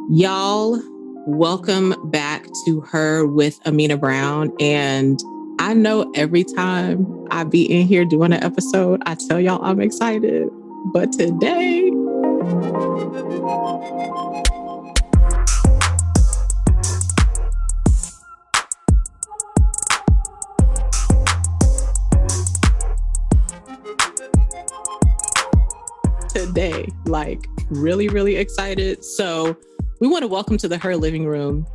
Y'all, welcome back to Her with Amena Brown. And I know every time I be in here doing an episode, I tell y'all I'm excited. But today, like really, really excited. So we want to welcome to the Her Living Room,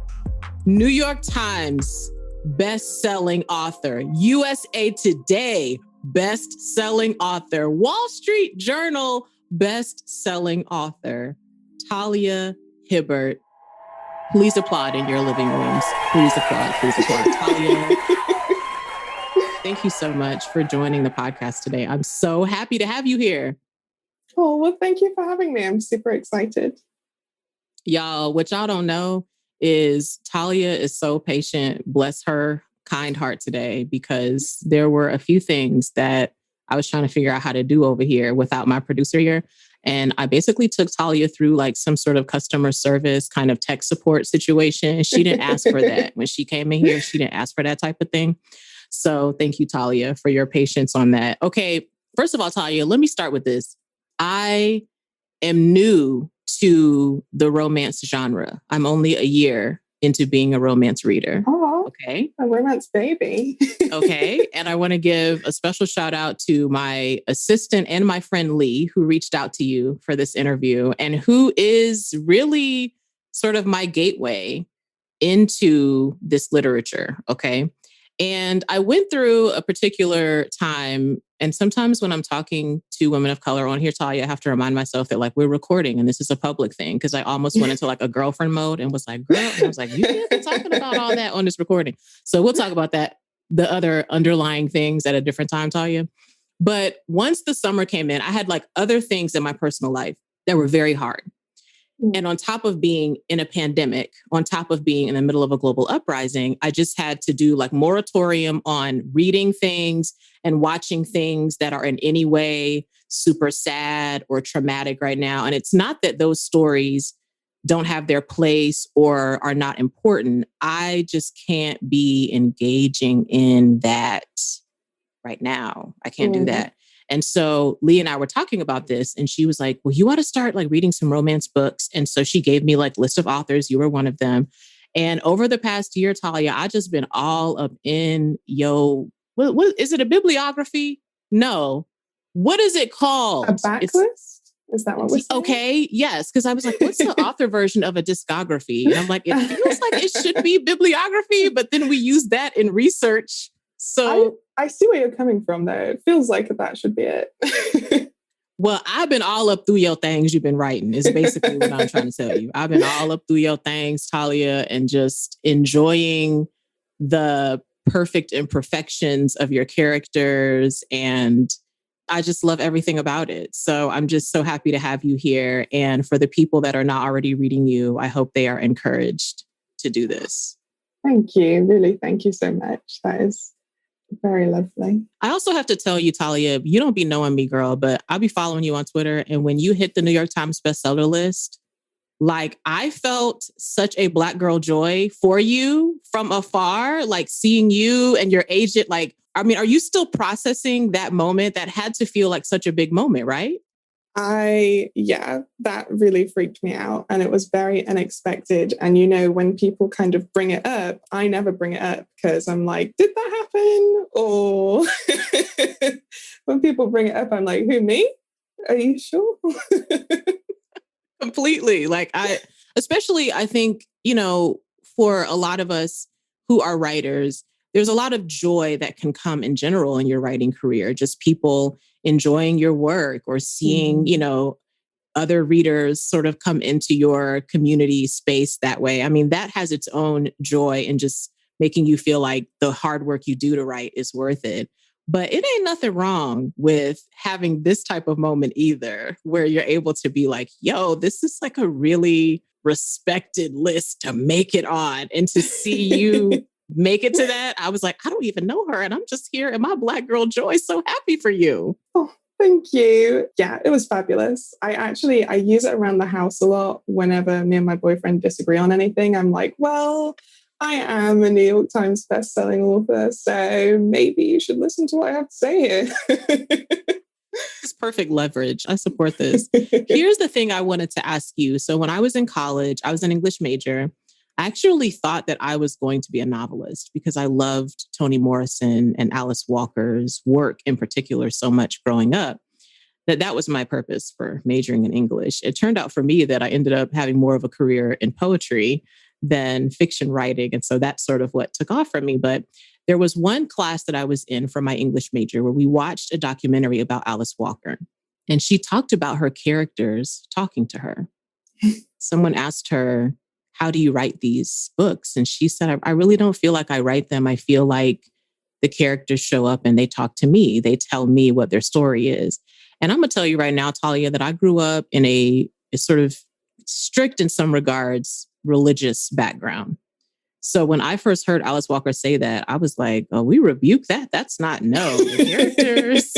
New York Times best-selling author, USA Today best-selling author, Wall Street Journal best-selling author, Talia Hibbert. Please applaud in your living rooms. Please applaud, please applaud. Talia, thank you so much for joining the podcast today. I'm so happy to have you here. Oh, well, thank you for having me. I'm super excited. Y'all, what y'all don't know is Talia is so patient, bless her kind heart today, because there were a few things that I was trying to figure out how to do over here without my producer here. And I basically took Talia through like some sort of customer service kind of tech support situation. She didn't ask for that. When she came in here, she didn't ask for that type of thing. So thank you, Talia, for your patience on that. Okay, first of all, Talia, let me start with this. I am new to the romance genre. I'm only a year into being a romance reader. Oh, okay. A romance baby. Okay. And I want to give a special shout out to my assistant and my friend Lee, who reached out to you for this interview and who is really sort of my gateway into this literature. Okay. And I went through a particular time, and sometimes when I'm talking to women of color on here, Talia, I have to remind myself that like we're recording and this is a public thing, because I almost went into like a girlfriend mode and was like, girl, and I was like, you can't be talking about all that on this recording. So we'll talk about that, the other underlying things at a different time, Talia. But once the summer came in, I had like other things in my personal life that were very hard. And on top of being in a pandemic, on top of being in the middle of a global uprising, I just had to do like moratorium on reading things and watching things that are in any way super sad or traumatic right now. And it's not that those stories don't have their place or are not important. I just can't be engaging in that right now. I can't do that. And so Lee and I were talking about this, and she was like, well, you ought to start like reading some romance books. And so she gave me like list of authors. You were one of them. And over the past year, Talia, I just been all up in what is it, a bibliography? No. What is it called? A backlist? Is that what we're saying? Okay, yes. Because I was like, what's the author version of a discography? And I'm like, it feels like it should be bibliography, but then we use that in research. So I see where you're coming from, though. It feels like that should be it. Well, I've been all up through your things you've been writing, is basically what I'm trying to tell you. I've been all up through your things, Talia, and just enjoying the perfect imperfections of your characters. And I just love everything about it. So I'm just so happy to have you here. And for the people that are not already reading you, I hope they are encouraged to do this. Thank you. Really, thank you so much. That is very lovely. I also have to tell you, Talia, you don't be knowing me, girl, but I'll be following you on Twitter. And when you hit the New York Times bestseller list, like I felt such a Black girl joy for you from afar, like seeing you and your agent. Like, I mean, are you still processing that moment? That had to feel like such a big moment, right? That really freaked me out, and it was very unexpected. And when people kind of bring it up, I never bring it up because I'm like, did that happen? Or when people bring it up, I'm like, who, me? Are you sure? Completely. Like I think, for a lot of us who are writers, there's a lot of joy that can come in general in your writing career. Just people enjoying your work or seeing, other readers sort of come into your community space that way. I mean, that has its own joy in just making you feel like the hard work you do to write is worth it. But it ain't nothing wrong with having this type of moment either, where you're able to be like, yo, this is like a really respected list to make it on. And to see you make it to that, I was like, I don't even know her. And I'm just here in my Black girl joy. So happy for you. Oh, Thank you. Yeah, it was fabulous. I use it around the house a lot whenever me and my boyfriend disagree on anything. I'm like, well, I am a New York Times bestselling author, so maybe you should listen to what I have to say here. This is perfect leverage. I support this. Here's the thing I wanted to ask you. So when I was in college, I was an English major. I actually thought that I was going to be a novelist because I loved Toni Morrison and Alice Walker's work in particular so much growing up that was my purpose for majoring in English. It turned out for me that I ended up having more of a career in poetry than fiction writing. And so that's sort of what took off for me. But there was one class that I was in for my English major where we watched a documentary about Alice Walker. And she talked about her characters talking to her. Someone asked her, how do you write these books? And she said, I really don't feel like I write them. I feel like the characters show up and they talk to me. They tell me what their story is. And I'm going to tell you right now, Talia, that I grew up in a sort of strict in some regards, religious background. So when I first heard Alice Walker say that, I was like, oh, we rebuke that. That's not no. The characters,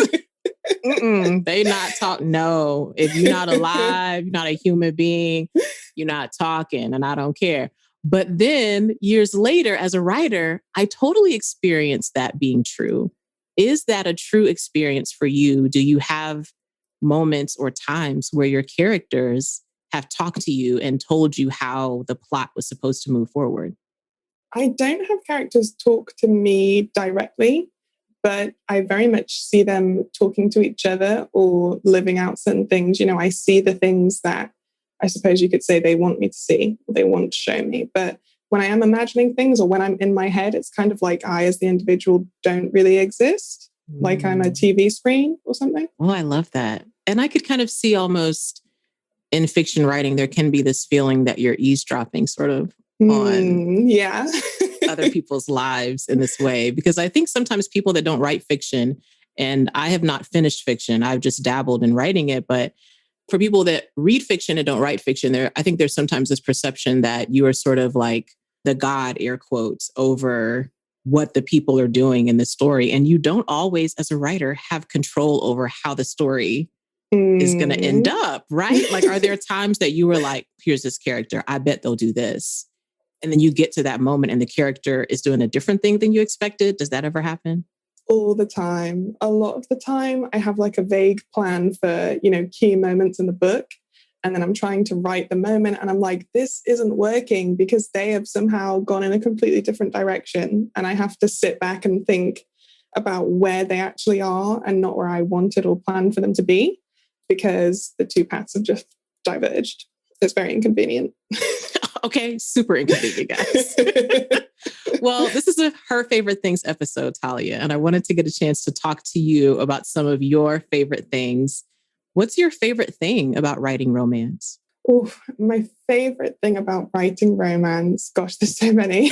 they not talk. No, if you're not alive, you're not a human being, you're not talking, and I don't care. But then years later, as a writer, I totally experienced that being true. Is that a true experience for you? Do you have moments or times where your characters have talked to you and told you how the plot was supposed to move forward? I don't have characters talk to me directly, but I very much see them talking to each other or living out certain things. You know, I see the things that I suppose you could say they want me to see, or they want to show me. But when I am imagining things or when I'm in my head, it's kind of like I, as the individual, don't really exist, like I'm a TV screen or something. Oh, I love that. And I could kind of see almost in fiction writing, there can be this feeling that you're eavesdropping sort of on other people's lives in this way. Because I think sometimes people that don't write fiction, and I have not finished fiction, I've just dabbled in writing it, but for people that read fiction and don't write fiction, I think there's sometimes this perception that you are sort of like the God, air quotes, over what the people are doing in the story. And you don't always, as a writer, have control over how the story is going to end up, right? Like, are there times that you were like, here's this character, I bet they'll do this. And then you get to that moment and the character is doing a different thing than you expected. Does that ever happen? All the time. A lot of the time, I have like a vague plan for, key moments in the book. And then I'm trying to write the moment and I'm like, this isn't working because they have somehow gone in a completely different direction. And I have to sit back and think about where they actually are and not where I wanted or planned for them to be, because the two paths have just diverged. It's very inconvenient. Okay, super inconvenient, guys. Well, this is Her Favorite Things episode, Talia, and I wanted to get a chance to talk to you about some of your favorite things. What's your favorite thing about writing romance? Oh, my favorite thing about writing romance, gosh, there's so many.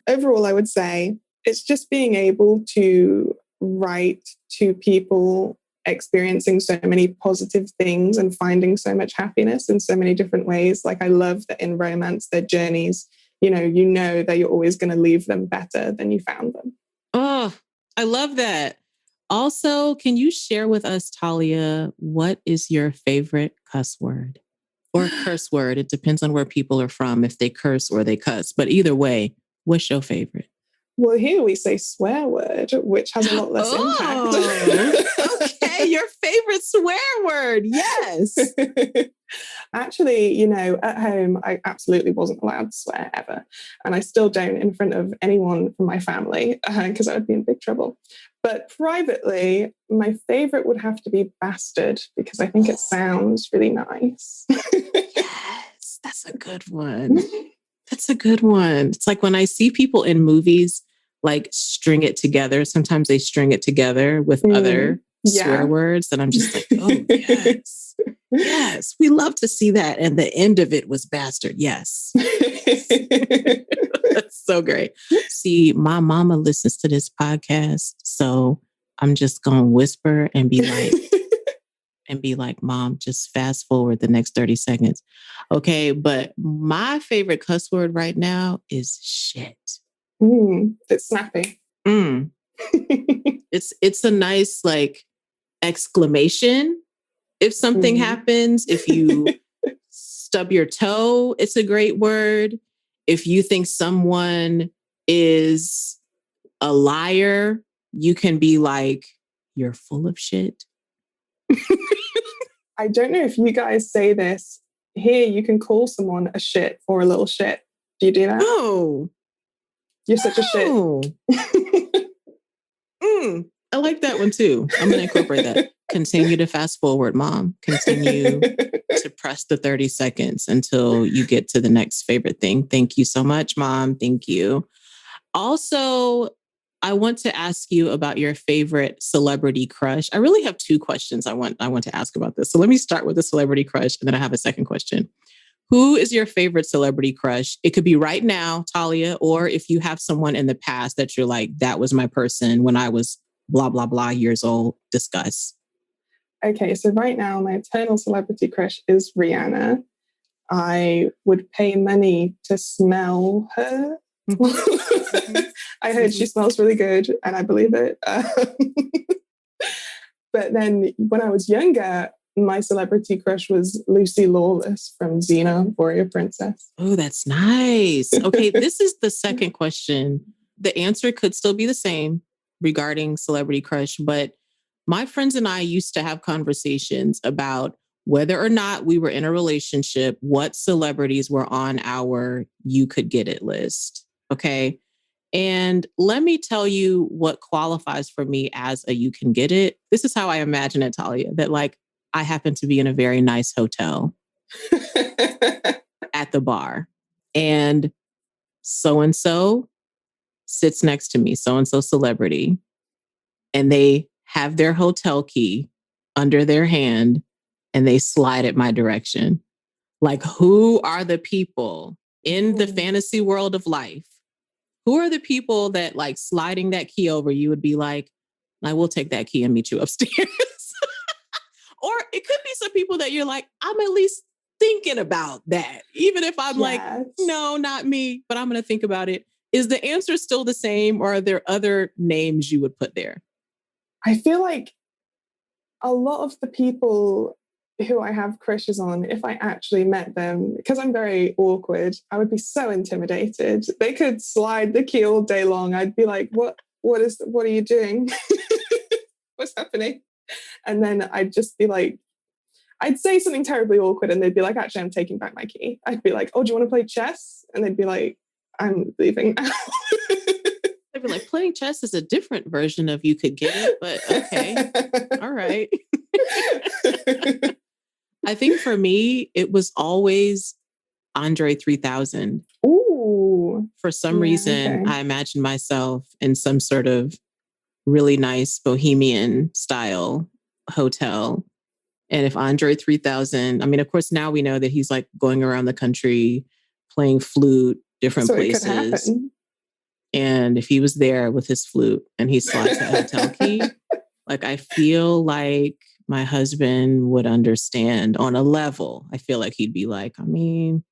Overall, I would say it's just being able to write to people experiencing so many positive things and finding so much happiness in so many different ways. Like, I love that in romance, their journeys, you know that you're always going to leave them better than you found them. Oh, I love that. Also, can you share with us, Talia, what is your favorite cuss word or curse word? It depends on where people are from, if they curse or they cuss. But either way, what's your favorite? Well, here we say swear word, which has a lot less impact. Okay, your favorite swear word. Yes. Actually, at home, I absolutely wasn't allowed to swear ever. And I still don't in front of anyone from my family because I would be in big trouble. But privately, my favorite would have to be bastard because I think it sounds really nice. Yes, that's a good one. That's a good one. It's like when I see people in movies like string it together. Sometimes they string it together with other swear words. And I'm just like, oh, yes. Yes, we love to see that. And the end of it was bastard. Yes. That's so great. See, my mama listens to this podcast. So I'm just going to whisper and be like, Mom, just fast forward the next 30 seconds. Okay. But my favorite cuss word right now is shit. It's snappy. It's a nice, like, exclamation if something happens. If you stub your toe, it's a great word. If you think someone is a liar, you can be like, you're full of shit. I don't know if you guys say this. Here, you can call someone a shit or a little shit. Do you do that? Oh. You're such a shit. I like that one too. I'm going to incorporate that. Continue to fast forward, mom. Continue to press the 30 seconds until you get to the next favorite thing. Thank you so much, mom. Thank you. Also, I want to ask you about your favorite celebrity crush. I really have two questions I want to ask about this. So let me start with the celebrity crush, and then I have a second question. Who is your favorite celebrity crush? It could be right now, Talia, or if you have someone in the past that you're like, that was my person when I was blah, blah, blah years old. Discuss. Okay, so right now, my eternal celebrity crush is Rihanna. I would pay money to smell her. I heard she smells really good, and I believe it. But then when I was younger, my celebrity crush was Lucy Lawless from Xena, Warrior Princess. Oh, that's nice. Okay, this is the second question. The answer could still be the same regarding celebrity crush, but my friends and I used to have conversations about whether or not we were in a relationship, what celebrities were on our you could get it list. Okay. And let me tell you what qualifies for me as a you can get it. This is how I imagine it, Talia, that like I happen to be in a very nice hotel at the bar, and so sits next to me, so celebrity, and they have their hotel key under their hand and they slide it my direction. Like, who are the people in the fantasy world of life? Who are the people that like sliding that key over, you would be like, I will take that key and meet you upstairs. Or it could be some people that you're like, I'm at least thinking about that. Even if I'm like, no, not me, but I'm going to think about it. Is the answer still the same, or are there other names you would put there? I feel like a lot of the people who I have crushes on, if I actually met them, because I'm very awkward, I would be so intimidated. They could slide the key all day long. I'd be like, what are you doing? What's happening? And then I'd just be like, I'd say something terribly awkward and they'd be like, actually, I'm taking back my key. I'd be like, oh, do you want to play chess? And they'd be like, I'm leaving now. They'd be like, playing chess is a different version of you could get it, but okay. All right. I think for me, it was always Andre 3000. Ooh. For some reason, okay. I imagined myself in some sort of really nice bohemian style hotel. And if Andre 3000, I mean, of course, now we know that he's like going around the country playing flute, different places. It could happen. And if he was there with his flute and he slides that hotel key, like I feel like my husband would understand on a level. I feel like he'd be like, I mean,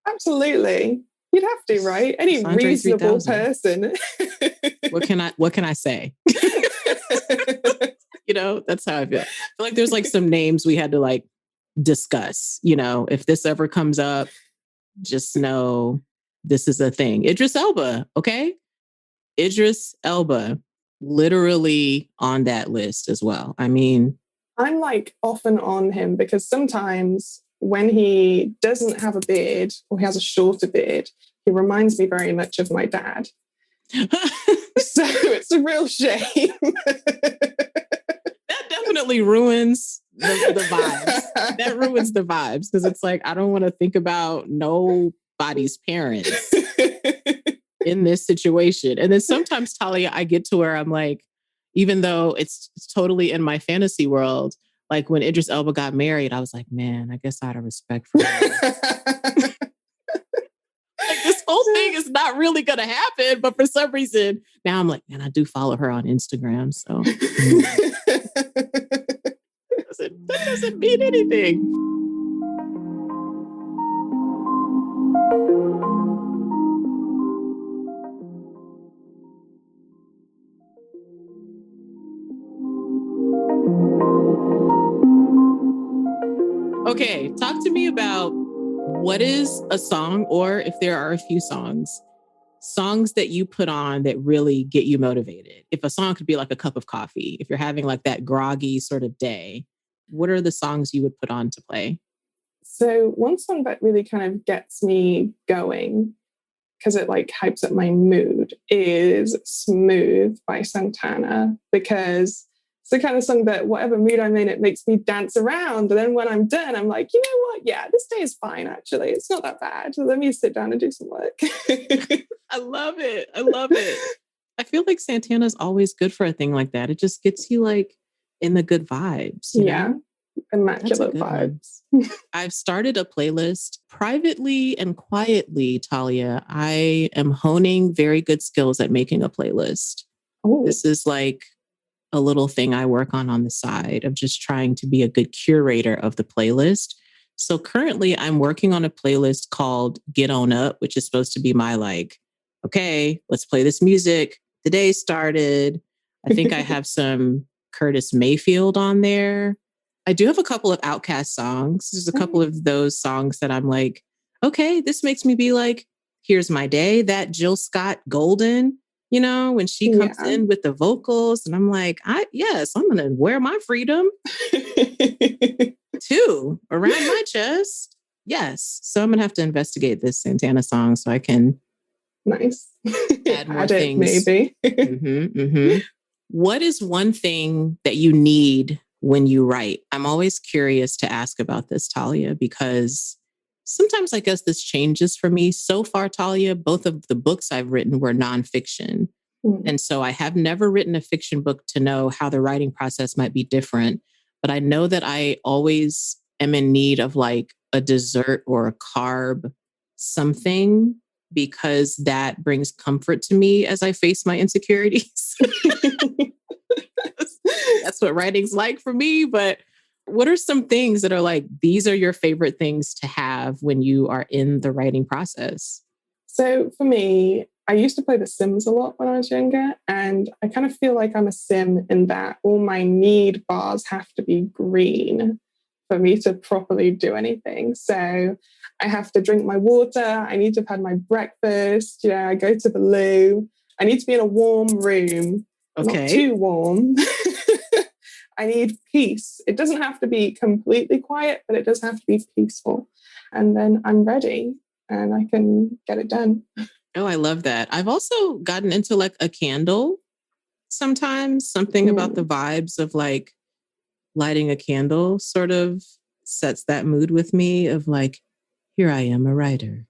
absolutely. You'd have to, right? Any reasonable person. What can I say? You know, that's how I feel. I feel like there's like some names we had to like discuss, you know, if this ever comes up, just know this is a thing. Idris Elba, okay? Idris Elba, literally on that list as well. I mean, I'm like often on him because sometimes when he doesn't have a beard or he has a shorter beard, he reminds me very much of my dad. So it's a real shame. That definitely ruins the vibes. That ruins the vibes because it's like, I don't want to think about nobody's parents in this situation. And then sometimes, Talia, I get to where I'm like, even though it's totally in my fantasy world, like when Idris Elba got married, I was like, man, I guess I had a respect for him. Like this whole thing is not really going to happen, but for some reason, now I'm like, man, I do follow her on Instagram. So that doesn't mean anything. Okay, talk to me about what is a song, or if there are a few songs that you put on that really get you motivated. If a song could be like a cup of coffee, if you're having like that groggy sort of day, what are the songs you would put on to play? So one song that really kind of gets me going, because it like hypes up my mood, is Smooth by Santana, because it's the kind of song that whatever mood I'm in, it makes me dance around. And then when I'm done, I'm like, you know what? Yeah, this day is fine, actually. It's not that bad. So let me sit down and do some work. I love it. I love it. I feel like Santana's always good for a thing like that. It just gets you like in the good vibes. Yeah. That's a Immaculate good vibes. I've started a playlist privately and quietly, Talia. I am honing very good skills at making a playlist. Oh, This is like a little thing I work on the side of just trying to be a good curator of the playlist. So currently I'm working on a playlist called Get On Up, which is supposed to be my like, okay, let's play this music. The day started. I think I have some Curtis Mayfield on there. I do have a couple of Outkast songs. There's a couple of those songs that I'm like, okay, this makes me be like, here's my day. That Jill Scott Golden, when she comes in with the vocals, and I'm like, yes, I'm going to wear my freedom too around my chest. Yes. So I'm going to have to investigate this Santana song so I can add more things. Maybe. What is one thing that you need when you write? I'm always curious to ask about this, Talia, because sometimes I guess this changes for me. So far, Talia, both of the books I've written were nonfiction. And so I have never written a fiction book to know how the writing process might be different. But I know that I always am in need of like a dessert or a carb something, because that brings comfort to me as I face my insecurities. That's what writing's like for me. But what are some things that are like, these are your favorite things to have when you are in the writing process? So for me, I used to play The Sims a lot when I was younger, and I kind of feel like I'm a sim in that all my need bars have to be green for me to properly do anything. So I have to drink my water. I need to have had my breakfast. I go to the loo. I need to be in a warm room, not too warm. I need peace. It doesn't have to be completely quiet, but it does have to be peaceful. And then I'm ready and I can get it done. Oh, I love that. I've also gotten into like a candle sometimes. Something about the vibes of like lighting a candle sort of sets that mood with me of like, here I am, a writer.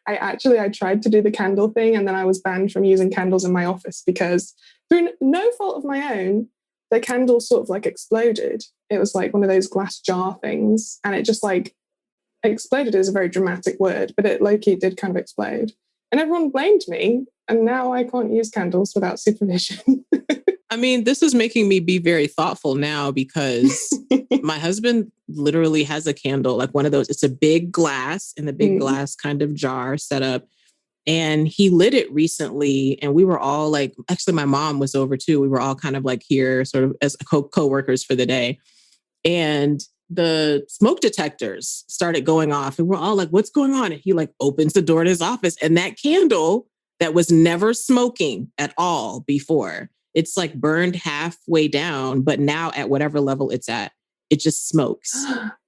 I tried to do the candle thing, and then I was banned from using candles in my office because through no fault of my own, the candle sort of like exploded. It was like one of those glass jar things, and it just like exploded is a very dramatic word, but it low-key did kind of explode. And everyone blamed me, and now I can't use candles without supervision. I mean, this is making me be very thoughtful now, because my husband literally has a candle, like one of those. It's a big glass in the big glass kind of jar set up. And he lit it recently. And we were all like, actually, my mom was over too. We were all kind of like here sort of as co-workers for the day. And the smoke detectors started going off. And we're all like, what's going on? And he like opens the door to his office. And that candle that was never smoking at all before, it's like burned halfway down, but now at whatever level it's at, it just smokes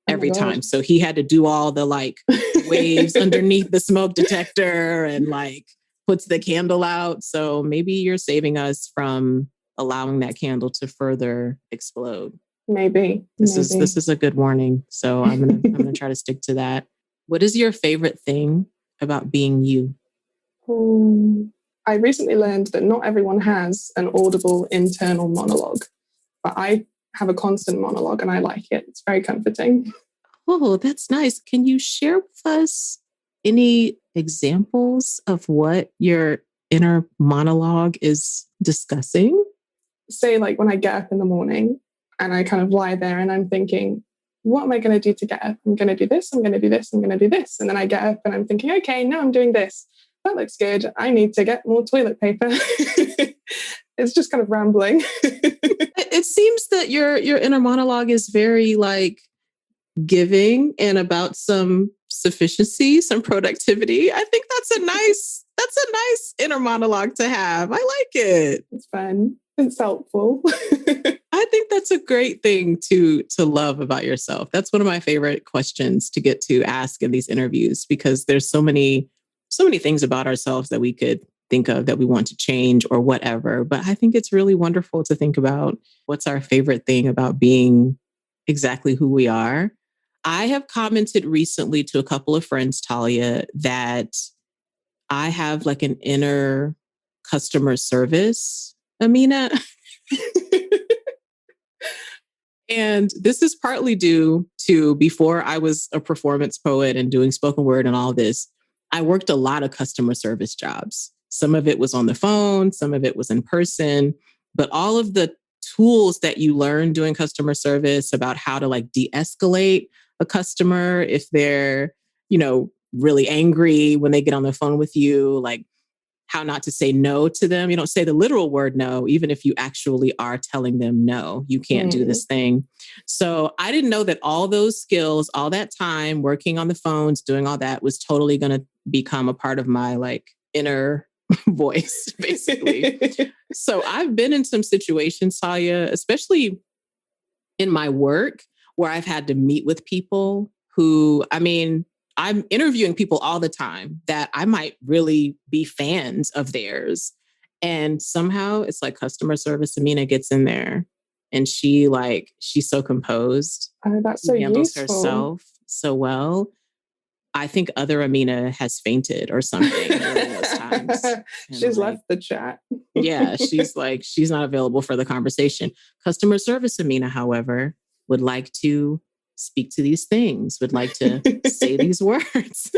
every time. So he had to do all the like waves underneath the smoke detector and like puts the candle out. So maybe you're saving us from allowing that candle to further explode. Maybe. This is a good warning. So I'm gonna try to stick to that. What is your favorite thing about being you? I recently learned that not everyone has an audible internal monologue, but I have a constant monologue and I like it. It's very comforting. Oh, that's nice. Can you share with us any examples of what your inner monologue is discussing? Say like when I get up in the morning and I kind of lie there and I'm thinking, what am I going to do to get up? I'm going to do this. I'm going to do this. I'm going to do this. And then I get up and I'm thinking, okay, now I'm doing this. That looks good. I need to get more toilet paper. It's just kind of rambling. It seems that your inner monologue is very like giving and about some sufficiency, some productivity. I think that's a nice inner monologue to have. I like it. It's fun. It's helpful. I think that's a great thing to love about yourself. That's one of my favorite questions to get to ask in these interviews, because there's so many things about ourselves that we could think of that we want to change or whatever. But I think it's really wonderful to think about what's our favorite thing about being exactly who we are. I have commented recently to a couple of friends, Talia, that I have like an inner customer service, Amena. And this is partly due to, before I was a performance poet and doing spoken word and all this, I worked a lot of customer service jobs. Some of it was on the phone, some of it was in person, but all of the tools that you learn doing customer service about how to like de-escalate a customer if they're, really angry when they get on the phone with you, like how not to say no to them. You don't say the literal word no, even if you actually are telling them no, you can't do this thing. So I didn't know that all those skills, all that time working on the phones, doing all that was totally going to become a part of my like inner voice, basically. So I've been in some situations, Talia, especially in my work, where I've had to meet with people who, I'm interviewing people all the time that I might really be fans of theirs. And somehow it's like customer service Amena gets in there and she's so composed. Oh, that's so handles useful. herself so well. I think other Amena has fainted or something during those times. She's left the chat. Yeah, she's not available for the conversation. Customer service Amena, however, would like to speak to these things, would like to say these words,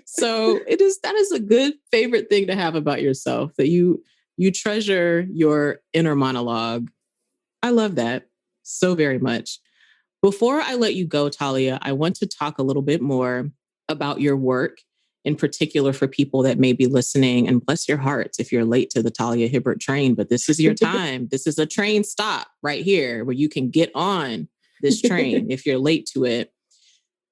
So that is a good favorite thing to have about yourself, that you treasure your inner monologue. I love that so very much. Before I let you go, Talia, I want to talk a little bit more about your work, in particular for people that may be listening. And bless your hearts if you're late to the Talia Hibbert train, but this is your time. This is a train stop right here where you can get on this train if you're late to it.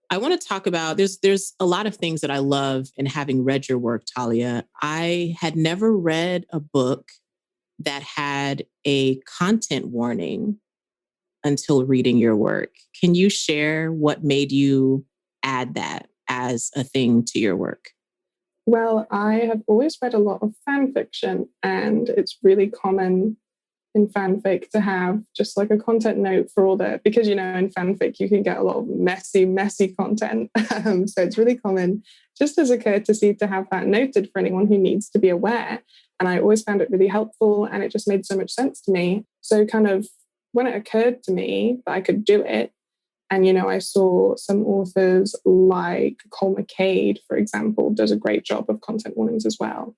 I want to talk about, there's a lot of things that I love in having read your work, Talia. I had never read a book that had a content warning until reading your work. Can you share what made you add that as a thing to your work? Well, I have always read a lot of fan fiction, and it's really common in fanfic to have just like a content note for all the, because, in fanfic, you can get a lot of messy content. So it's really common, just as a courtesy, to have that noted for anyone who needs to be aware. And I always found it really helpful, and it just made so much sense to me. So kind of when it occurred to me that I could do it, and, I saw some authors like Cole McCade, for example, does a great job of content warnings as well.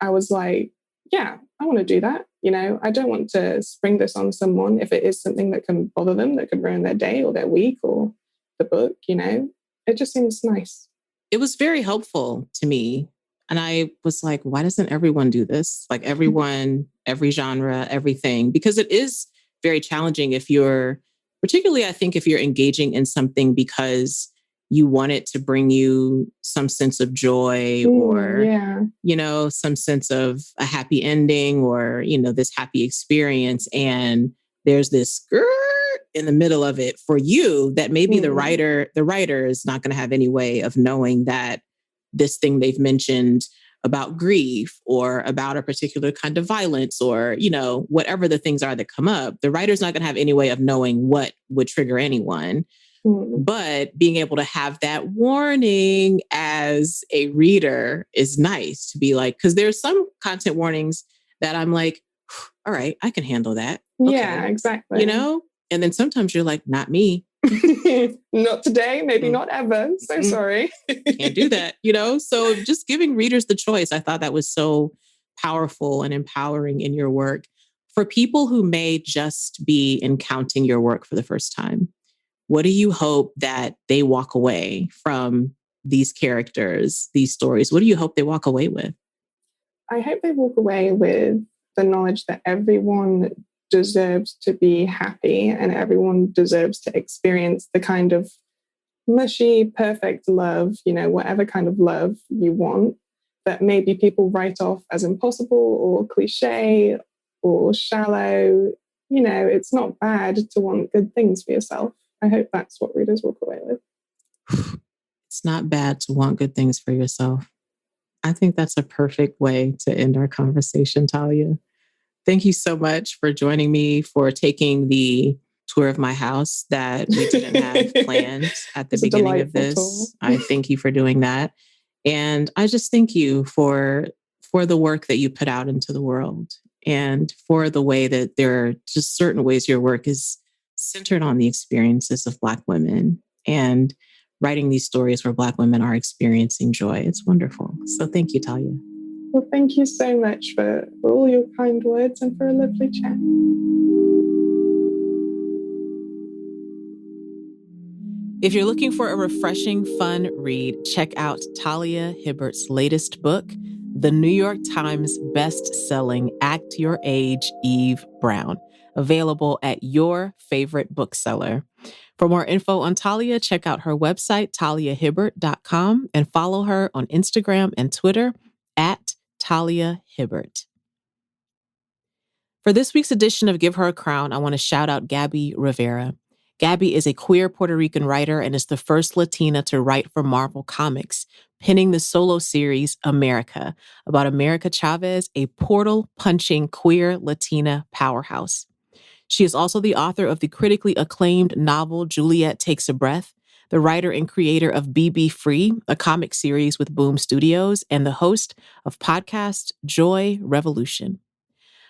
I was like, yeah, I want to do that. I don't want to spring this on someone if it is something that can bother them, that could ruin their day or their week or the book, It just seems nice. It was very helpful to me. And I was like, why doesn't everyone do this? Like everyone, every genre, everything, because it is very challenging particularly I think if you're engaging in something because you want it to bring you some sense of joy or, some sense of a happy ending or, this happy experience. And there's this skirt in the middle of it for you that maybe the writer is not going to have any way of knowing that this thing they've mentioned about grief or about a particular kind of violence or, whatever the things are that come up, the writer's not going to have any way of knowing what would trigger anyone. But being able to have that warning as a reader is nice to be like, because there's some content warnings that I'm like, all right, I can handle that. Okay. Yeah, exactly. And then sometimes you're like, not me. Not today, maybe not ever. So sorry. Can't do that, So just giving readers the choice, I thought that was so powerful and empowering in your work. For people who may just be encountering your work for the first time, what do you hope that they walk away from these characters, these stories? What do you hope they walk away with? I hope they walk away with the knowledge that everyone deserves to be happy and everyone deserves to experience the kind of mushy, perfect love, whatever kind of love you want, that maybe people write off as impossible or cliche or shallow. It's not bad to want good things for yourself. I hope that's what readers walk away with. It's not bad to want good things for yourself. I think that's a perfect way to end our conversation, Talia. Thank you so much for joining me, for taking the tour of my house that we didn't have planned at the beginning of this. Tour. I thank you for doing that. And I just thank you for the work that you put out into the world, and for the way that there are just certain ways your work is centered on the experiences of Black women and writing these stories where Black women are experiencing joy. It's wonderful. So thank you, Talia. Well, thank you so much for all your kind words and for a lovely chat. If you're looking for a refreshing, fun read, check out Talia Hibbert's latest book, the New York Times bestselling Act Your Age, Eve Brown, available at your favorite bookseller. For more info on Talia, check out her website, taliahibbert.com, and follow her on Instagram and Twitter at Talia Hibbert. For this week's edition of Give Her a Crown, I want to shout out Gabby Rivera. Gabby is a queer Puerto Rican writer and is the first Latina to write for Marvel Comics, penning the solo series America, about America Chavez, a portal-punching queer Latina powerhouse. She is also the author of the critically acclaimed novel Juliet Takes a Breath, the writer and creator of BB Free, a comic series with Boom Studios, and the host of podcast Joy Revolution.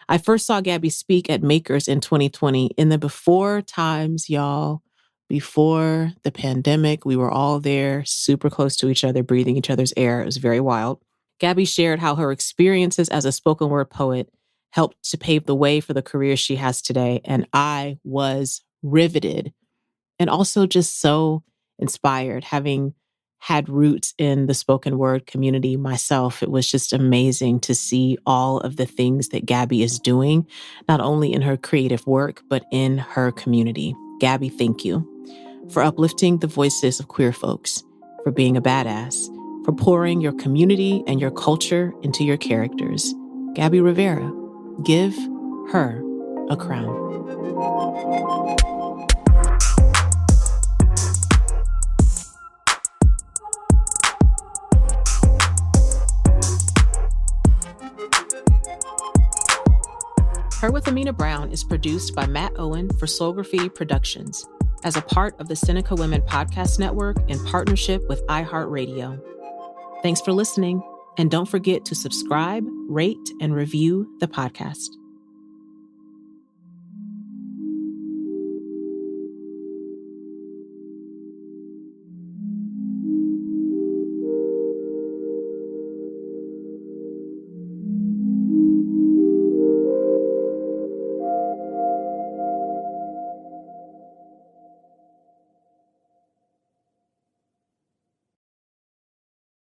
I first saw Gabby speak at Makers in 2020 in the before times, y'all. Before the pandemic, we were all there, super close to each other, breathing each other's air. It was very wild. Gabby shared how her experiences as a spoken word poet helped to pave the way for the career she has today. And I was riveted and also just so inspired, having had roots in the spoken word community myself. It was just amazing to see all of the things that Gabby is doing, not only in her creative work, but in her community. Gabby, thank you for uplifting the voices of queer folks, for being a badass, for pouring your community and your culture into your characters. Gabby Rivera, give her a crown. Her with Amena Brown is produced by Matt Owen for Soul Graffiti Productions as a part of the Seneca Women Podcast Network in partnership with iHeartRadio. Thanks for listening, and don't forget to subscribe, rate, and review the podcast.